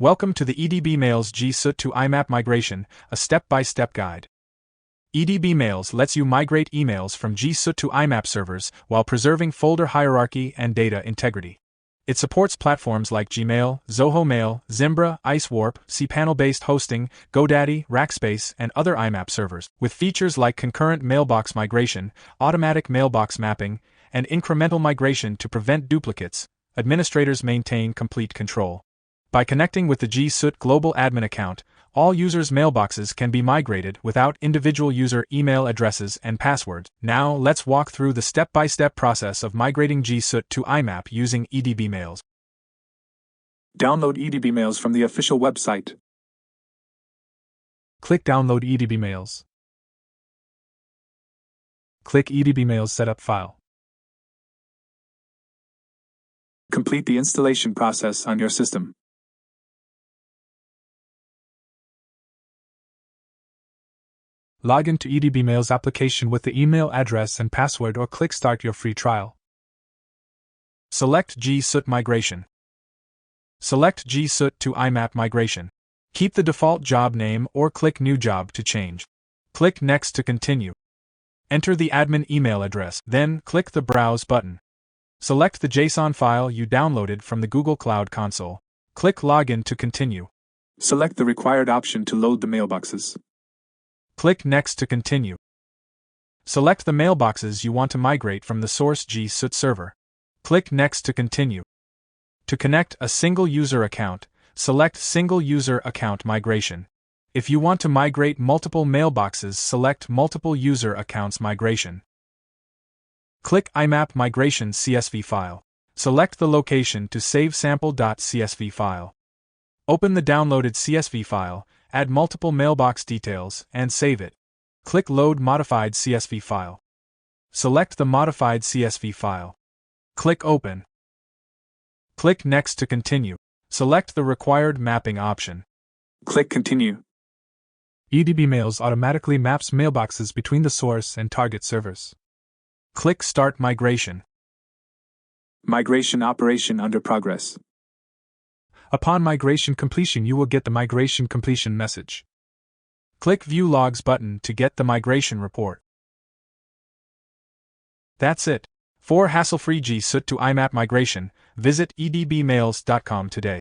Welcome to the EdbMails GSOOT to IMAP migration, a step-by-step guide. EdbMails lets you migrate emails from GSOOT to IMAP servers while preserving folder hierarchy and data integrity. It supports platforms like Gmail, Zoho Mail, Zimbra, IceWarp, cPanel-based hosting, GoDaddy, Rackspace, and other IMAP servers, with features like concurrent mailbox migration, automatic mailbox mapping, and incremental migration to prevent duplicates. Administrators maintain complete control. By connecting with the GSOOT Global Admin account, all users' mailboxes can be migrated without individual user email addresses and passwords. Now, let's walk through the step-by-step process of migrating GSOOT to IMAP using EdbMails. Download EdbMails from the official website. Click Download EdbMails. Click EdbMails Setup File. Complete the installation process on your system. Log into EdbMails application with the email address and password or click Start your free trial. Select GSOOT Migration. Select GSOOT to IMAP Migration. Keep the default job name or click New Job to change. Click Next to continue. Enter the admin email address, then click the Browse button. Select the JSON file you downloaded from the Google Cloud Console. Click Login to continue. Select the required option to load the mailboxes. Click Next to continue. Select the mailboxes you want to migrate from the source GSOOT server. Click Next to continue. To connect a single user account, select Single User Account Migration. If you want to migrate multiple mailboxes, select Multiple User Accounts Migration. Click IMAP Migration CSV file. Select the location to save sample.csv file. Open the downloaded CSV file, add multiple mailbox details, and save it. Click Load Modified CSV file. Select the modified CSV file. Click Open. Click Next to continue. Select the required mapping option. Click Continue. EdbMails automatically maps mailboxes between the source and target servers. Click Start Migration. Migration operation under progress. Upon migration completion, you will get the migration completion message. Click View Logs button to get the migration report. That's it. For hassle-free GSOOT to IMAP migration, visit edbmails.com today.